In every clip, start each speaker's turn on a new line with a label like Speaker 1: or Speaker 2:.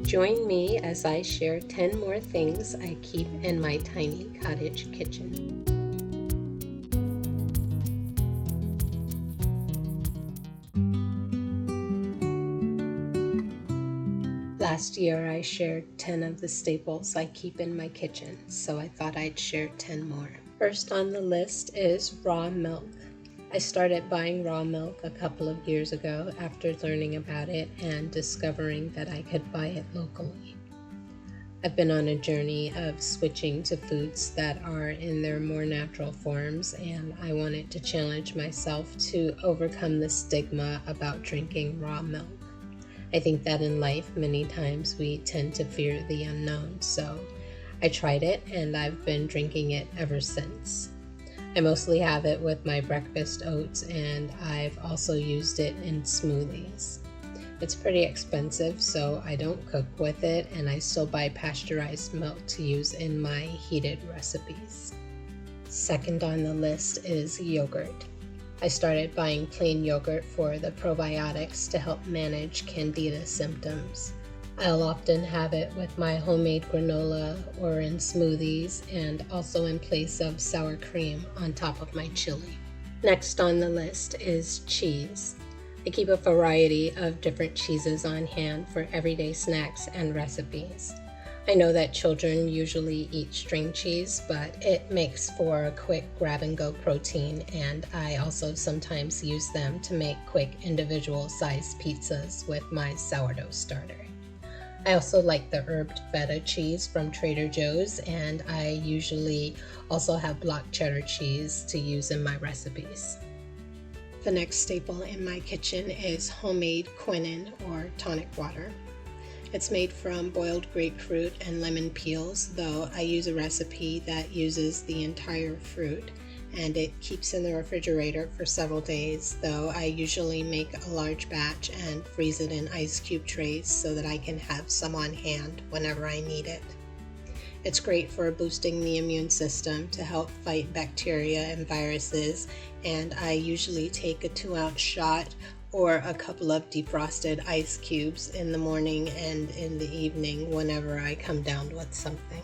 Speaker 1: Join me as I share 10 more things I keep in my tiny cottage kitchen. Last year I shared 10 of the staples I keep in my kitchen, so I thought I'd share 10 more. First on the list is raw milk. I started buying raw milk a couple of years ago after learning about it and discovering that I could buy it locally. I've been on a journey of switching to foods that are in their more natural forms, and I wanted to challenge myself to overcome the stigma about drinking raw milk. I think that in life, many times we tend to fear the unknown, so I tried it and I've been drinking it ever since. I mostly have it with my breakfast oats, and I've also used it in smoothies. It's pretty expensive, so I don't cook with it, and I still buy pasteurized milk to use in my heated recipes. Second on the list is yogurt. I started buying plain yogurt for the probiotics to help manage candida symptoms. I'll often have it with my homemade granola or in smoothies, and also in place of sour cream on top of my chili. Next on the list is cheese. I keep a variety of different cheeses on hand for everyday snacks and recipes. I know that children usually eat string cheese, but it makes for a quick grab-and-go protein, and I also sometimes use them to make quick individual-sized pizzas with my sourdough starter. I also like the herbed feta cheese from Trader Joe's, and I usually also have block cheddar cheese to use in my recipes. The next staple in my kitchen is homemade quinine or tonic water. It's made from boiled grapefruit and lemon peels, though I use a recipe that uses the entire fruit, and it keeps in the refrigerator for several days, though I usually make a large batch and freeze it in ice cube trays so that I can have some on hand whenever I need it. It's great for boosting the immune system to help fight bacteria and viruses, and I usually take a 2-ounce shot or a couple of defrosted ice cubes in the morning and in the evening whenever I come down with something.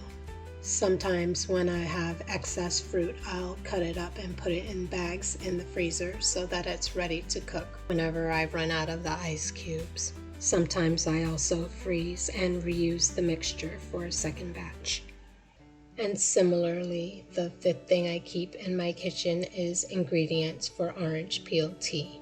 Speaker 1: Sometimes when I have excess fruit, I'll cut it up and put it in bags in the freezer so that it's ready to cook whenever I run out of the ice cubes. Sometimes I also freeze and reuse the mixture for a second batch. And similarly, the fifth thing I keep in my kitchen is ingredients for orange peel tea.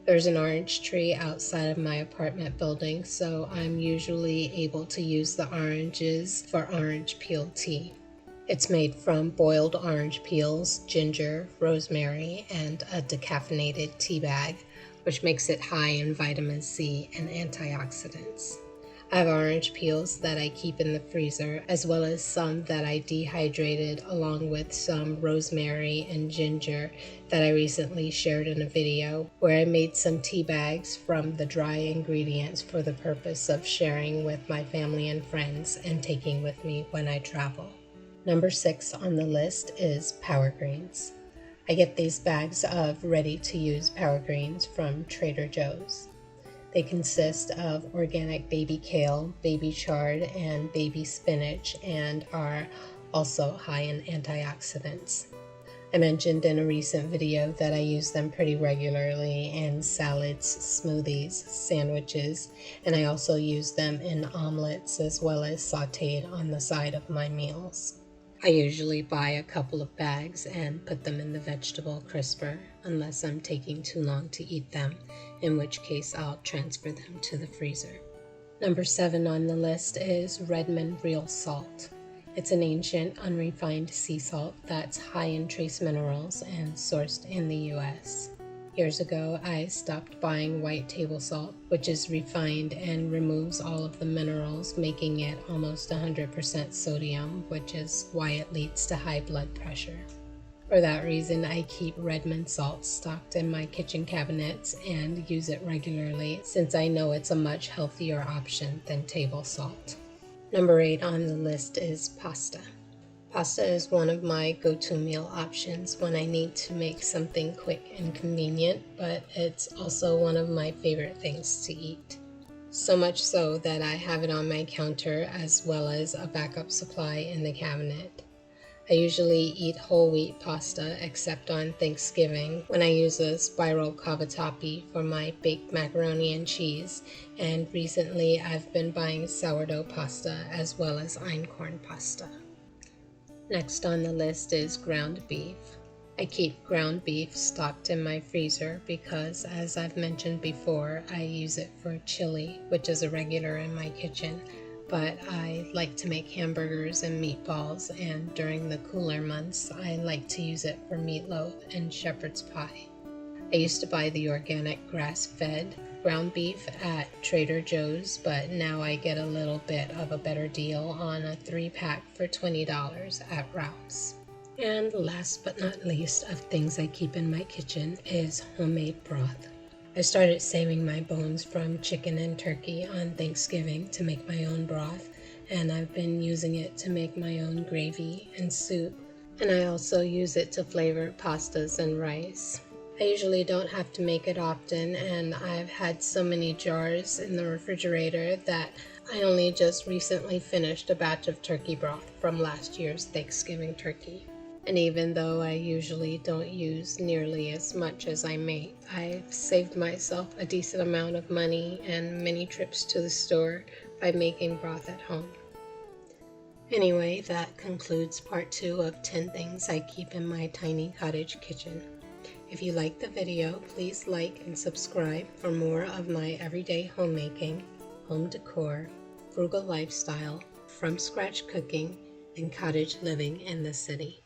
Speaker 1: There's an orange tree outside of my apartment building, so I'm usually able to use the oranges for orange peel tea. It's made from boiled orange peels, ginger, rosemary, and a decaffeinated tea bag, which makes it high in vitamin C and antioxidants. I have orange peels that I keep in the freezer, as well as some that I dehydrated, along with some rosemary and ginger that I recently shared in a video where I made some tea bags from the dry ingredients for the purpose of sharing with my family and friends and taking with me when I travel. Number 6 on the list is power greens. I get these bags of ready-to-use power greens from Trader Joe's. They consist of organic baby kale, baby chard, and baby spinach, and are also high in antioxidants. I mentioned in a recent video that I use them pretty regularly in salads, smoothies, sandwiches, and I also use them in omelets as well as sauteed on the side of my meals. I usually buy a couple of bags and put them in the vegetable crisper unless I'm taking too long to eat them, in which case I'll transfer them to the freezer. Number 7 on the list is Redmond Real Salt. It's an ancient, unrefined sea salt that's high in trace minerals and sourced in the US. Years ago, I stopped buying white table salt, which is refined and removes all of the minerals, making it almost 100% sodium, which is why it leads to high blood pressure. For that reason, I keep Redmond salt stocked in my kitchen cabinets and use it regularly, since I know it's a much healthier option than table salt. Number 8 on the list is pasta. Pasta is one of my go-to meal options when I need to make something quick and convenient, but it's also one of my favorite things to eat. So much so that I have it on my counter as well as a backup supply in the cabinet. I usually eat whole wheat pasta except on Thanksgiving when I use a spiral cavatappi for my baked macaroni and cheese, and recently I've been buying sourdough pasta as well as einkorn pasta. Next on the list is ground beef. I keep ground beef stocked in my freezer because, as I've mentioned before, I use it for chili, which is a regular in my kitchen, but I like to make hamburgers and meatballs, and during the cooler months, I like to use it for meatloaf and shepherd's pie. I used to buy the organic grass-fed ground beef at Trader Joe's, but now I get a little bit of a better deal on a 3-pack for $20 at Ralph's. And last but not least of things I keep in my kitchen is homemade broth. I started saving my bones from chicken and turkey on Thanksgiving to make my own broth, and I've been using it to make my own gravy and soup, and I also use it to flavor pastas and rice. I usually don't have to make it often, and I've had so many jars in the refrigerator that I only just recently finished a batch of turkey broth from last year's Thanksgiving turkey. And even though I usually don't use nearly as much as I make, I've saved myself a decent amount of money and many trips to the store by making broth at home. Anyway, that concludes part 2 of 10 things I keep in my tiny cottage kitchen. If you liked the video, please like and subscribe for more of my everyday homemaking, home decor, frugal lifestyle, from scratch cooking, and cottage living in the city.